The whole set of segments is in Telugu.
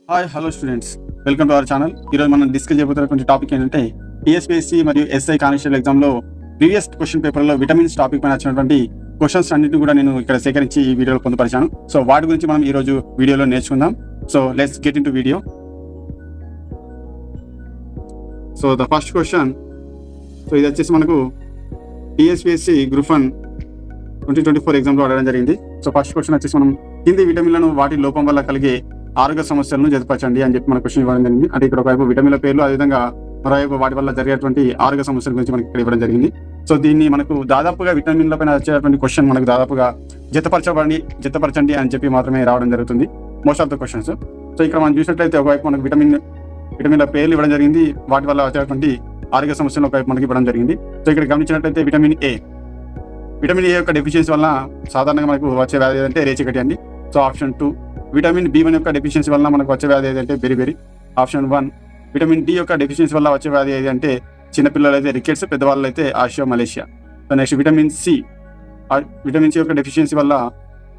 Hi hello students, welcome to our channel. ఈరోజు మనం డిస్కస్ చేయబోతున్నటువంటి టాపిక్ ఏంటంటే టీఎస్పీఎస్సీ మరియు ఎస్ఐ కానిస్టేబుల్ ఎగ్జామ్లో ప్రీవియస్ క్వశ్చన్ పేపర్లో విటమిన్స్ టాపిక్ పైన వచ్చినటువంటి క్వశ్చన్స్ అన్నింటిని కూడా నేను ఇక్కడ సేకరించి ఈ వీడియోలో పొందుపరిచాను. సో వాటి గురించి మనం ఈరోజు వీడియోలో నేర్చుకుందాం. So let's get in to video. So the first question, so ఇది వచ్చేసి మనకు టీఎస్పీఎస్సీ గ్రూప్ 1 2024 ఎగ్జామ్లో అడగడం జరిగింది. సో ఫస్ట్ క్వశ్చన్ వచ్చేసి మనం కింది విటమిన్లను వాటి లోపం వల్ల కలిగే ఆరోగ్య సమస్యలను జతపరచండి అని చెప్పి మన క్వశ్చన్ ఇవ్వడం జరిగింది. అంటే ఇక్కడ ఒకవైపు విటమిన్ల పేర్లు, అదేవిధంగా మరోవైపు వాటి వల్ల జరిగేటువంటి ఆరోగ్య సమస్యల గురించి మనకి ఇక్కడ ఇవ్వడం జరిగింది. సో దీన్ని మనకు దాదాపుగా విటమిన్ల పైన వచ్చేటువంటి క్వశ్చన్ మనకు దాదాపుగా జతపరచండి అని చెప్పి మాత్రమే రావడం జరుగుతుంది most of the questions. So ఇక్కడ మనం చూసినట్లయితే ఒకవైపు మనకు విటమిన్ల పేర్లు ఇవ్వడం జరిగింది, వాటి వల్ల వచ్చేటువంటి ఆరోగ్య సమస్యలు ఒకవైపు మనకి ఇవ్వడం జరిగింది. సో ఇక్కడ గమనించినట్లయితే విటమిన్ ఏ యొక్క డెఫిషియన్సీ వల్ల సాధారణంగా మనకు వచ్చే వ్యాధి ఏదంటే రేచకటి అండి. So option 2. విటమిన్ B1 యొక్క డెఫిషియన్సీ వల్ల మనకు వచ్చే వ్యాధి ఏదంటే బెరిబెరి. ఆప్షన్ 1. విటమిన్ D యొక్క డెఫిషియన్సీ వల్ల వచ్చే వ్యాధి ఏది అంటే చిన్నపిల్లలు అయితే రికెట్స్, పెద్దవాళ్ళు అయితే osteomalacia. So next vitamin C యొక్క డెఫిషియన్సీ వల్ల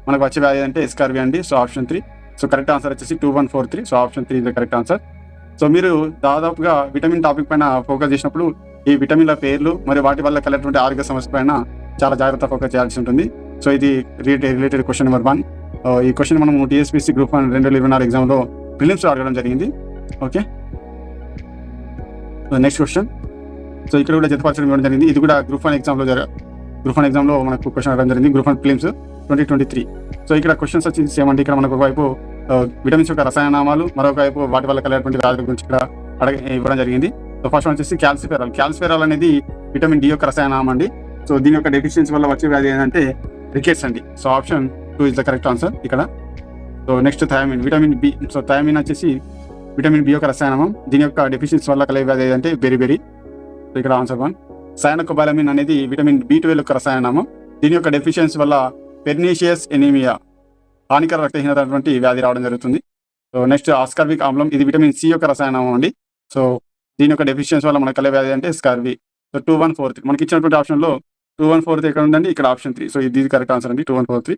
మనకు వచ్చే వ్యాధి అంటే ఎస్కార్వి అండి. So option 3. So correct answer వచ్చేసి 2143. So option 3 is the correct answer. So మీరు దాదాపుగా విటమిన్ టాపిక్ పైన ఫోకస్ చేసినప్పుడు ఈ విటమిన్ల పేర్లు మరియు వాటి వల్ల కలిగినటువంటి ఆరోగ్య సమస్య పైన చాలా జాగ్రత్త ఫోకస్ చేయాల్సి ఉంటుంది. సో ఇది రిలేటెడ్ క్వశ్చన్ నెంబర్ 1. ఈ క్వశ్చన్ మనం టీఎస్పీఎస్సీ గ్రూప్ 1 2024 ఎగ్జామ్లో ప్రిలిమ్స్లో అడగడం జరిగింది. Okay, next question. సో ఇక్కడ కూడా జతపరచడం ఇవ్వడం జరిగింది. ఇది కూడా గ్రూప్ 1 ఎగ్జామ్లో మనకు క్వశ్చన్ అడగడం జరిగింది, గ్రూప్ 1 ప్రిలిమ్స్ 2023. సో ఇక్కడ క్వశ్చన్స్ వచ్చి సేమ్ అంటే ఇక్కడ మనకు ఒకవైపు విటమిన్స్ యొక్క రసాయన నామాలు, మరొక వైపు వాటి వల్ల కలిగేటువంటి వ్యాధుల గురించి ఇక్కడ ఇవ్వడం జరిగింది. సో ఫస్ట్ వచ్చేసి క్యాల్సిఫెరాల్ అనేది విటమిన్ డి యొక్క రసాయన నామం అండి. సో దీని యొక్క డెఫిషియన్సీ వల్ల వచ్చే వ్యాధి ఏంటంటే రికెట్స్ అండి. So option 2 is the correct answer ఇక్కడ. So next thiamine, vitamin B. So thiamine వచ్చేసి విటమిన్ బి యొక్క రసాయనం, దీని యొక్క డెఫిషియన్సీ వల్ల కలిగే వ్యాధి ఏంటంటే బెరిబెరి. సో ఇక్కడ ఆన్సర్ 1. సయానోకోబాలమిన్ అనేది విటమిన్ B12 యొక్క రసాయనం, దీని యొక్క డెఫిషియన్సీ వల్ల పెర్నీషియస్ ఎనీమియా, హానికర రక్తహీనత అటువంటి వ్యాధి రావడం జరుగుతుంది. సో నెక్స్ట్ ఆస్కార్బిక్ ఆమ్లం, ఇది విటమిన్ సి యొక్క రసాయనం అండి. సో దీని యొక్క డెఫిషియన్సీ వల్ల మనకు కలిగే వ్యాధి అంటే స్కార్బీ. సో 2143 మనకి ఇచ్చినటువంటి ఆప్షన్లో 2143 ఎక్కడ ఉందండి, ఇక్కడ ఆప్షన్ 3. సో ఇది కరెక్ట్ ఆన్సర్ అండి, 2143.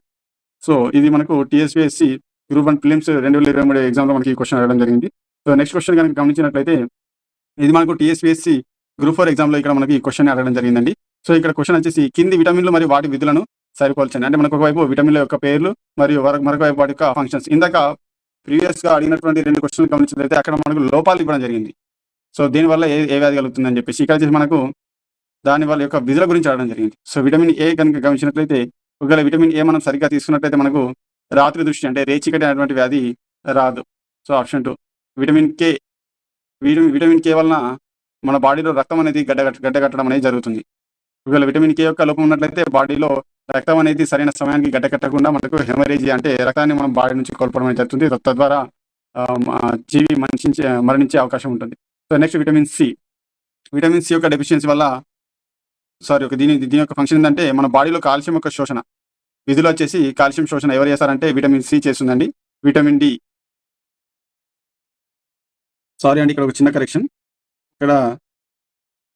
సో ఇది మనకు టీఎస్పీఎస్సీ గ్రూప్ 1 ప్రిలిమ్స్ 2023 ఎగ్జామ్లో మనకి ఈ క్వశ్చన్ అడగడం జరిగింది. సో నెక్స్ట్ క్వశ్చన్ కనుక గమనించినట్లయితే ఇది మనకు టీఎస్పీఎస్సీ గ్రూప్ 4 ఎగ్జామ్లో ఇక్కడ మనకి ఈ క్వశ్చన్ అడగడం జరిగిందండి. సో ఇక్కడ క్వశ్చన్ వచ్చేసి కింది విటమిన్లు మరియు వాటి విధులను సరిపోల్చండి. అంటే మనకు ఒకవైపు విటమిన్ల యొక్క పేర్లు మరియు మరొక వైపు వాటి యొక్క ఫంక్షన్స్. ఇందాక ప్రీవియస్గా అడిగినటువంటి 2 క్వశ్చన్లు గమనించినట్లయితే అక్కడ మనకు లోపాలు ఇవ్వడం జరిగింది. సో దీనివల్ల ఏ వ్యాధి కలుగుతుందని చెప్పేసి ఇక్కడ వచ్చేసి మనకు దాని వాళ్ళ యొక్క విధుల గురించి అడగడం జరిగింది. సో విటమిన్ ఏ కనుక గమనించినట్లయితే ఒకవేళ విటమిన్ ఏ మనం సరిగ్గా తీసుకున్నట్లయితే మనకు రాత్రి దృష్టి అంటే రేచీకటి అనేటువంటి వ్యాధి రాదు. So option 2. విటమిన్ కే వలన మన బాడీలో రక్తం అనేది గడ్డకట్టడం అనేది జరుగుతుంది. ఒకవేళ విటమిన్ కే యొక్క లోపం ఉన్నట్లయితే బాడీలో రక్తం అనేది సరైన సమయానికి గడ్డకట్టకుండా మనకు హెమరేజీ అంటే రక్తాన్ని మనం బాడీ నుంచి కోల్పోవడం అనేది జరుగుతుంది. తద్వారా జీవి మరణించే అవకాశం ఉంటుంది. సో నెక్స్ట్ విటమిన్ సి యొక్క డెఫిషియన్సీ వల్ల దీని యొక్క ఫంక్షన్ ఏంటంటే మన బాడీలో కాల్షియం యొక్క శోషణ, విధులు వచ్చేసి కాల్షియం శోషణ ఎవరు చేస్తారంటే విటమిన్ సి చేస్తుందండి. విటమిన్ డి, ఇక్కడ ఒక చిన్న కరెక్షన్, ఇక్కడ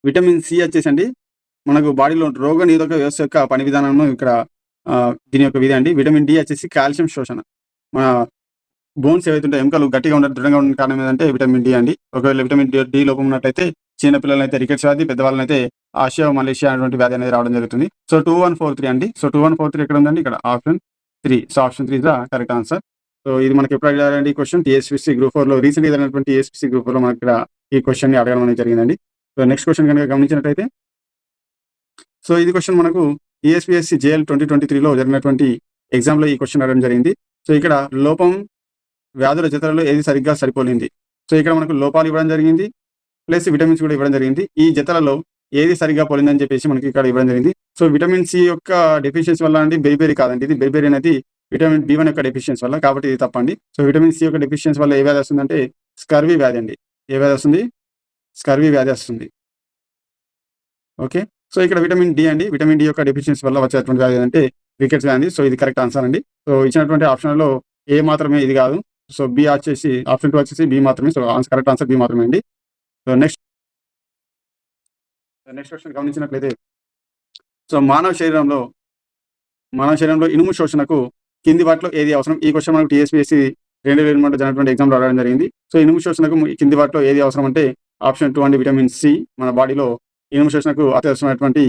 విటమిన్ సి వచ్చేసి అండి మనకు బాడీలో రోగ నిరోధక వ్యవస్థ యొక్క పని విధానంలో ఇక్కడ దీని యొక్క విధి అండి. విటమిన్ డి వచ్చేసి కాల్షియం శోషణ, మన బోన్స్ ఏవైతే ఉంటాయో ఎముకలు గట్టిగా దృఢంగా ఉన్న కారణం ఏంటంటే విటమిన్ డి అండి. ఒకవేళ విటమిన్ డి లోపం ఉన్నట్లయితే చిన్నపిల్లలు అయితే రికెట్స్ వ్యాధి, పెద్దవాళ్ళని అయితే ఆస్టియోమలేషియా అనేటువంటి వ్యాధి అనేది రావడం జరుగుతుంది. సో 2143 అండి. సో 2143 ఎక్కడ ఉందండి, ఇక్కడ option 3. So option 3 is the correct answer. So ఇది మనకి ఎప్పుడు అడిగారండి ఈ క్వశ్చన్ టీఎస్పీఎస్సీ గ్రూప్ 4లో రీసెంట్ జరిగినటువంటి టీఎస్పీఎస్సీ గ్రూప్ 4లో మనకి ఇక్కడ ఈ క్వశ్చన్ ని అడగడం అనేది జరిగిందండి. సో నెక్స్ట్ క్వశ్చన్ కనుక గమనించినట్లయితే సో ఇది క్వశ్చన్ మనకు టీఎస్పీఎస్సీ జేఎల్ 2023లో జరిగినటువంటి ఎగ్జామ్లో ఈ క్వశ్చన్ అడగడం జరిగింది. సో ఇక్కడ లోపం వ్యాధుల జతలలో ఏది సరిగ్గా సరిపోలింది. సో ఇక్కడ మనకు లోపాలు ఇవ్వడం జరిగింది, ప్లస్ విటమిన్స్ కూడా ఇవ్వడం జరిగింది. ఈ జతలలో ఏది సరిగ్గా పోలిందని చెప్పేసి మనకి ఇక్కడ ఇవ్వడం జరిగింది. సో విటమిన్ సి యొక్క డెఫిషియన్సీ వల్ల అండి బెరిబెరి కాదండి, ఇది బెరిబెరి అనేది విటమిన్ B1 యొక్క డెఫిషియన్సీ వల్ల, కాబట్టి ఇది తప్పండి. సో విటమిన్ సి యొక్క డెఫిషియన్సీ వల్ల ఏ వ్యాధి వస్తుందంటే స్కర్వీ వ్యాధి అండి. ఏ వ్యాధి వస్తుంది, స్కర్వీ వ్యాధి వస్తుంది. ఓకే, సో ఇక్కడ విటమిన్ డి అండి, విటమిన్ డి యొక్క డెఫిషియన్సీ వల్ల వచ్చేటువంటి వ్యాధి అంటే రికెట్స్ వ్యాధి. సో ఇది కరెక్ట్ ఆన్సర్ అండి. సో ఇచ్చినటువంటి ఆప్షన్లో ఏ మాత్రమే ఇది కాదు. సో బి వచ్చేసి ఆప్షన్ 2 వచ్చేసి బి మాత్రమే. సో కరెక్ట్ ఆన్సర్ బి మాత్రమే అండి. సో నెక్స్ట్ క్వశ్చన్ గమనించినట్లయితే సో మానవ శరీరంలో ఇనుము శోషణకు కింది వాటిలో ఏది అవసరం. ఈ క్వశ్చన్ మనకు టీఎస్పీఎస్సీ 2023 జరిగినటువంటి ఎగ్జామ్లో రావడం జరిగింది. సో ఇనుము శోషణకు కింది వాటిలో ఏది అవసరం అంటే ఆప్షన్ 2 అండి విటమిన్ సి. మన బాడీలో ఇనుము శోషణకు అత్యవసరమైనటువంటి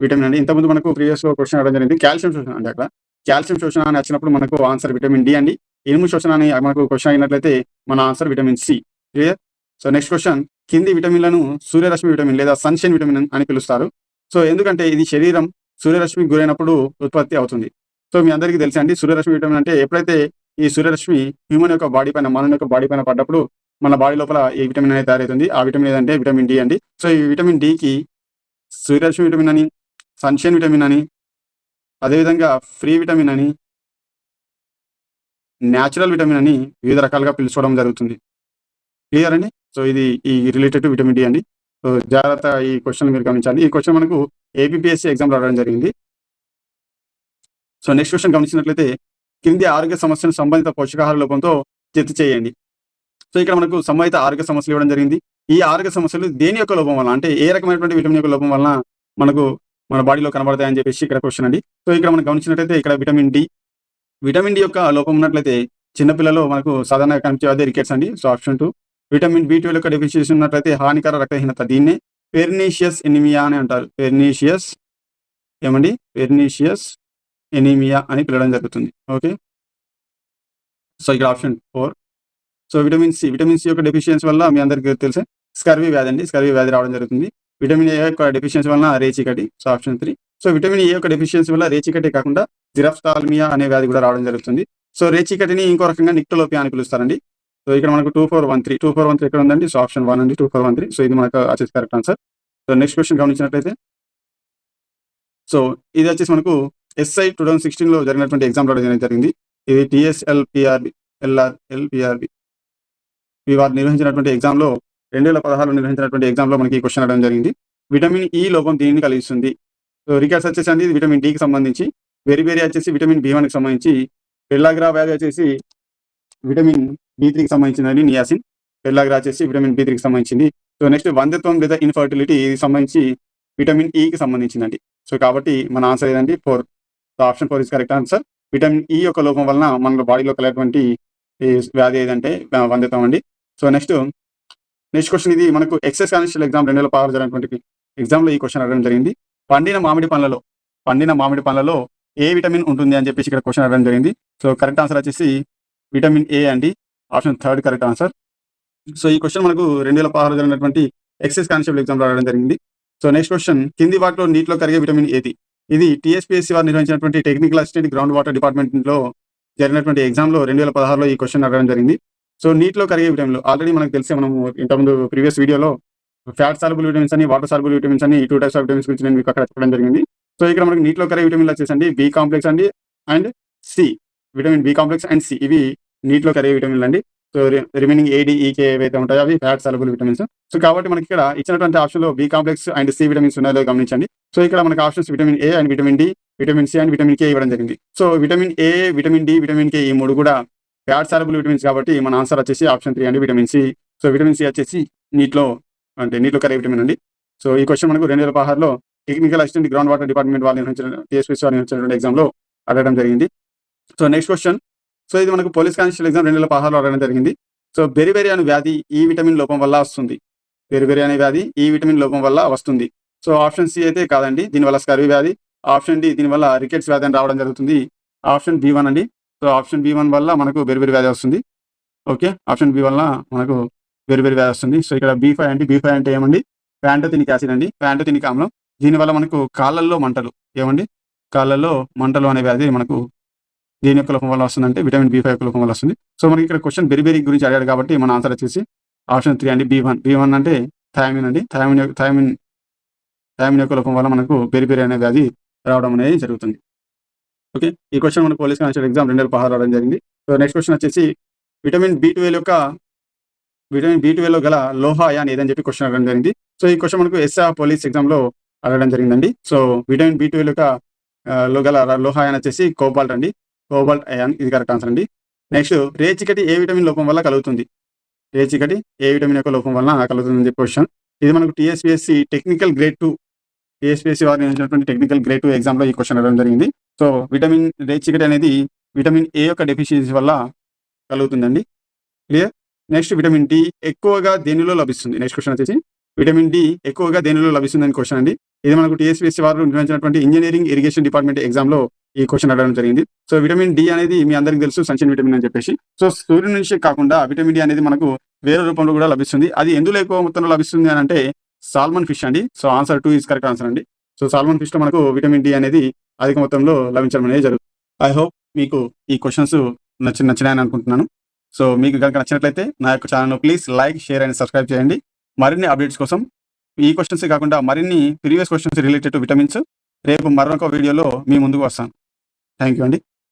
విటమిన్ అండి. ఇంతకుముందు మనకు ప్రీవియస్‌లో క్వెషన్ అడగడం జరిగింది. కాల్షియం శోషణ అండి అక్కడ. కాల్షియం శోషణ అని వచ్చినప్పుడు మనకు ఆన్సర్ విటమిన్ డి అండి. ఇనుము శోషణ అని మనకు క్వెషన్ అయినట్లయితే మన answer vitamin C. Clear? So next question, కింది విటమిన్‌లను సూర్యరశ్మి విటమిన్ లేదా సన్‌షైన్ విటమిన్ అని పిలుస్తారు. సో ఎందుకంటే ఇది శరీరం సూర్యరశ్మికి గురైనప్పుడు ఉత్పత్తి అవుతుంది. సో మీ అందరికీ తెలుసా అండి సూర్యరశ్మి విటమిన్ అంటే ఎప్పుడైతే ఈ సూర్యరశ్మి హ్యూమన్ యొక్క బాడీ పైన, మానవుని యొక్క బాడీ పైన పడ్డప్పుడు మన బాడీ లోపల ఈ విటమిన్ అనేది తయారవుతుంది. ఆ విటమిన్ ఏదంటే విటమిన్ డి అండి. సో ఈ విటమిన్ డికి సూర్యరశ్మి విటమిన్ అని, సన్‌షైన్ విటమిన్ అని, అదేవిధంగా ఫ్రీ విటమిన్ అని, న్యాచురల్ విటమిన్ అని వివిధ రకాలుగా పిలుచుకోవడం జరుగుతుంది. క్లియర్ అండి? సో ఇది ఈ రిలేటెడ్ టు విటమిన్ డి అండి. సో జాగ్రత్త ఈ క్వెషన్ మీరు గమనించాలి. ఈ క్వెషన్ మనకు ఏపీపీఎస్సీ ఎగ్జామ్‌లో అడగడం జరిగింది. సో నెక్స్ట్ క్వెషన్ గమనించినట్లయితే, కింది ఆరోగ్య సమస్యను సంబంధిత పోషకాహార లోపంతో జత చేయండి. సో ఇక్కడ మనకు సంబంధిత ఆరోగ్య సమస్యలు ఇవ్వడం జరిగింది. ఈ ఆరోగ్య సమస్యలు దేని యొక్క లోపం వలన, అంటే ఏ రకమైనటువంటి విటమిన్ యొక్క లోపం వలన మనకు మన బాడీలో కనబడతాయని చెప్పేసి ఇక్కడ క్వెషన్ అండి. సో ఇక్కడ మనం గమనించినట్లయితే ఇక్కడ విటమిన్ డి యొక్క లోపం ఉన్నట్లయితే చిన్నపిల్లలో మనకు సాధారణంగా కనిపించే వ్యాధి రికెట్స్ అండి. So option 2. విటమిన్ బి12 యొక్క డెఫిషియన్సీ ఉన్నట్లయితే హానికర రక్తహీనత, దీన్నే పెర్నీషియస్ ఎనీమియా అని అంటారు. పెర్నీషియస్ ఎనీమియా అని పిలవడం జరుగుతుంది. ఓకే. సో ఇక్కడ ఆప్షన్ 4. సో విటమిన్ సి యొక్క డెఫిషియన్సీ వల్ల మీ అందరికీ తెలుసే స్కర్వీ వ్యాధి అండి. స్కర్వీ వ్యాధి రావడం జరుగుతుంది. విటమిన్ ఏ యొక్క డెఫిషియన్సీ వలన రేచీకటి. So option 3. So vitamin A యొక్క డెఫిషియన్సీ వల్ల రేచీకటి కాకుండా జిరఫ్థాల్మియా అనే వ్యాధి కూడా రావడం జరుగుతుంది. సో రేచీకటిని ఇంకో రకంగా నిక్టోలోపియా అని పిలుస్తారండి. సో ఇక్కడ మనకు 2413 ఎక్కడ ఉందండి? సో ఆప్షన్ 1 అండి 2413. సో ఇది మనకు వచ్చేసి correct answer. So next question గమనించినట్లయితే, సో ఇది వచ్చేసి మనకు ఎస్ఐ 2016లో జరిగినటువంటి ఎగ్జామ్ రావడం జరిగింది. ఇది టీఎస్ఎల్పిఆర్బి వారు నిర్వహించినటువంటి ఎగ్జామ్లో 2016లో నిర్వహించినటువంటి ఎగ్జామ్లో మనకి ఈ క్వెషన్ అడగడం జరిగింది. విటమిన్ ఈ లోపం దీనిని కలిగిస్తుంది. సో రికార్డ్స్ వచ్చేసి అండి విటమిన్ డికి సంబంధించి, బెరిబేరియా వచ్చేసి విటమిన్ బి1కి సంబంధించి, పెల్లాగ్రా వ్యాధి వచ్చేసి విటమిన్ బి3కి సంబంధించిందండి, నియాసిన్. పెల్లాగ్రా వచ్చేసి విటమిన్ బి3కి సంబంధించింది. సో నెక్స్ట్ వంధ్యత్వం లేదా ఇన్ఫర్టిలిటీ ఇది సంబంధించి విటమిన్ ఈకి సంబంధించిందండి. సో కాబట్టి మన ఆన్సర్ ఏదండి? 4. So option 4 is correct answer. Vitamin E యొక్క లోపం వలన మన బాడీలో కలిగేటువంటి వ్యాధి ఏదంటే వంధ్యత్వం అండి. సో నెక్స్ట్ క్వెషన్, ఇది మనకు ఎక్సైజ్ కానిస్టేబుల్ ఎగ్జామ్ 2016 జరిగినటువంటి ఎగ్జామ్లో ఈ క్వెషన్ అడగడం జరిగింది. పండిన మామిడి పండ్లలో ఏ విటమిన్ ఉంటుంది అని చెప్పేసి ఇక్కడ క్వెషన్ అడగడం జరిగింది. సో కరెక్ట్ ఆన్సర్ వచ్చేసి విటమిన్ ఏ అండి. Option 3 correct answer. సో ఈ క్వెషన్ మనకు 2016 జరిగినటువంటి ఎక్సైజ్ కానిస్టేబుల్ ఎగ్జామ్లో అడగడం జరిగింది. సో నెక్స్ట్ క్వెషన్, కింది వాటిలో నీటిలో కరిగే విటమిన్ ఏది? ఇది టీఎస్పీఎస్సీ వారు నిర్వహించినటువంటి టెక్నికల్ అసిస్టెంట్ గ్రౌండ్ వాటర్ డిపార్ట్మెంట్లో జరిగినటువంటి ఎగ్జామ్లో 2016లో ఈ క్వెషన్ అడగడం జరిగింది. సో నీటిలో కరిగే విటమిన్లు ఆల్రెడీ మనకు తెలిసే, మనము ఇంతకుముందు ప్రీవియస్ వీడియోలో ఫ్యాట్ సాల్యుబుల్ విటమిన్స్ అని, వాటర్ సాల్యుబుల్ విటమిన్స్ అని 2 టైప్స్ ఆఫ్ విటమిన్స్ గురించి నేను మీకు అక్కడ చెప్పడం జరిగింది. సో ఇక్కడ మనకి నీటిలో కరిగే విటమిన్లు వచ్చేసండి బి కాంప్లెక్స్ అండి and C. Vitamin B complex and C ఇవి నీటిలో కరిగే విటమిన్లు అండి. సో రిమైనింగ్ ఏడిఈకే ఏవైతే ఉంటాయో అవి ఫ్యాట్ సాల్యుబుల్ విటమిన్స్. సో కాబట్టి మనకి ఇక్కడ ఇచ్చినటువంటి ఆప్షన్లో B complex and C vitamins ఉన్నాయో గమనించండి. సో ఇక్కడ మనకి options vitamin A and vitamin D, vitamin C and vitamin K ఇవ్వడం జరిగింది. సో vitamin A, vitamin D, vitamin K ఈ 3 కూడా ఫ్యాట్ సాల్యుబుల్ విటమిన్స్ కాబట్టి మన ఆన్సర్ వచ్చేసి ఆప్షన్ 3 అండి vitamin C. So vitamin C వచ్చేసి నీటిలో కరిగే విటమిన్ అండి. సో ఈ క్వెషన్ మనకు 2016లో technical assistant ground water department వాళ్ళు నిర్వహించిన టీఎస్పీఎస్సీ వారు నిర్వహించినటువంటి ఎగ్జామ్లో అడగడం జరిగింది. సో నెక్స్ట్ క్వెషన్, సో ఇది మనకు పోలీస్ కానిస్టేబుల్ ఎగ్జామ్ 2016లో అడగడం జరిగింది. సో బెరిబెరియా అనే వ్యాధి ఈ విటమిన్ లోపం వల్ల వస్తుంది. బెరిబెరియా అనే వ్యాధి ఈ విటమిన్ లోపం వల్ల వస్తుంది. సో ఆప్షన్ సి అయితే కాదండి, దీనివల్ల స్కర్వీ వ్యాధి. ఆప్షన్ డి, దీనివల్ల రికెట్స్ వ్యాధి అని రావడం జరుగుతుంది. ఆప్షన్ బి1 అండి. సో ఆప్షన్ బి1 వల్ల మనకు బెరిబెరి వ్యాధి వస్తుంది. ఓకే, ఆప్షన్ బి వల్ల మనకు బెరిబెరి వ్యాధి వస్తుంది. సో ఇక్కడ బి5 అండి. బి5 అంటే ఏమండి? ప్యాంటోథెనిక్ యాసిడ్ అండి, ప్యాంటోథెనిక్ ఆమ్లం. దీనివల్ల మనకు కాళ్ళల్లో మంటలు, కాళ్ళల్లో మంటలు అనే వ్యాధి మనకు దేని యొక్క లోపం వల్ల వస్తుందంటే విటమిన్ బి5 యొక్క లోపం వల్ల వస్తుంది. సో మనకి ఇక్కడ క్వెషన్ బెరిబెరి గురించి అడిగాడు కాబట్టి మన ఆన్సర్ వచ్చేసి ఆప్షన్ 3 అండి, బి1 అంటే థయామిన్ అండి. థయామిన్ యొక్క లోపం వల్ల మనకు బెరిబెరి అనే వ్యాధి రావడం అనేది జరుగుతుంది. ఓకే, ఈ క్వెషన్ మనకు పోలీస్ కానిస్టేబుల్ ఎగ్జామ్ 2016 రావడం జరిగింది. సో నెక్స్ట్ క్వెషన్ వచ్చేసి విటమిన్ బి12లో గల లోహ అయాన్ ఏదని చెప్పి క్వెషన్ అడగడం జరిగింది. సో ఈ క్వెషన్ మనకు ఎస్ఆ పోలీస్ ఎగ్జామ్లో అడగడం జరిగిందండి. సో విటమిన్ బి12 లో గల లోహ అయాన్ వచ్చేసి కోబాల్ట్ అండి, కోబాల్ట్ అయాన్. ఇది కరెక్ట్ ఆన్సర్ అండి. నెక్స్ట్, రేచికటి ఏ విటమిన్ లోపం వల్ల కలుగుతుంది? రేచికటి ఏ విటమిన్ యొక్క లోపం వల్ల కలుగుతుంది క్వశ్చన్. ఇది మనకు టీఎస్పీఎస్సీ టెక్నికల్ గ్రేడ్ 2 వారు నిర్వహించినటువంటి టెక్నికల్ గ్రేడ్ 2 ఎగ్జామ్లో ఈ క్వెషన్ అడగడం జరిగింది. సో రేచికటి అనేది విటమిన్ ఏ యొక్క డెఫిషియన్సీ వల్ల కలుగుతుందండి. క్లియర్. నెక్స్ట్ విటమిన్ డి ఎక్కువగా దేనిలో లభిస్తుంది? నెక్స్ట్ క్వెషన్ వచ్చేసి విటమిన్ డి ఎక్కువగా దేనిలో లభిస్తుందని క్వెషన్ అండి. ఇది మనకు టీఎస్పీఎస్సీ వారు నిర్వహించినటువంటి ఇంజినీరింగ్ ఇరిగేషన్ డిపార్ట్మెంట్ ఎగ్జామ్‌లో ఈ క్వెషన్ అడగడం జరిగింది. సో విటమిన్ డి అనేది మీ అందరికీ తెలుసు సన్‌షైన్ విటమిన్ అని చెప్పేసి. సో సూర్యుని నుంచి కాకుండా విటమిన్ డి అనేది మనకు వేరే రూపంలో కూడా లభిస్తుంది. అది ఎందులో ఎక్కువ మొత్తంలో లభిస్తుంది అనంటే సాల్మన్ ఫిష్ అండి. So answer 2 is correct answer అండి. సో సాల్మన్ ఫిష్‌లో మనకు విటమిన్ డి అనేది అధిక మొత్తంలో లభించడం అనేది జరుగుతుంది. ఐ హోప్ మీకు ఈ క్వెషన్స్ నచ్చినాయని అనుకుంటున్నాను. సో మీకు గనుక నచ్చినట్లయితే నా యొక్క ఛానల్‌ను please like, share and subscribe చేయండి. మరిన్ని అప్డేట్స్ కోసం ఈ క్వెషన్సే కాకుండా మరిన్ని previous questions related to vitamins రేపు మరొక వీడియోలో మీ ముందుకు వస్తాను. థాంక్ యూ అండి.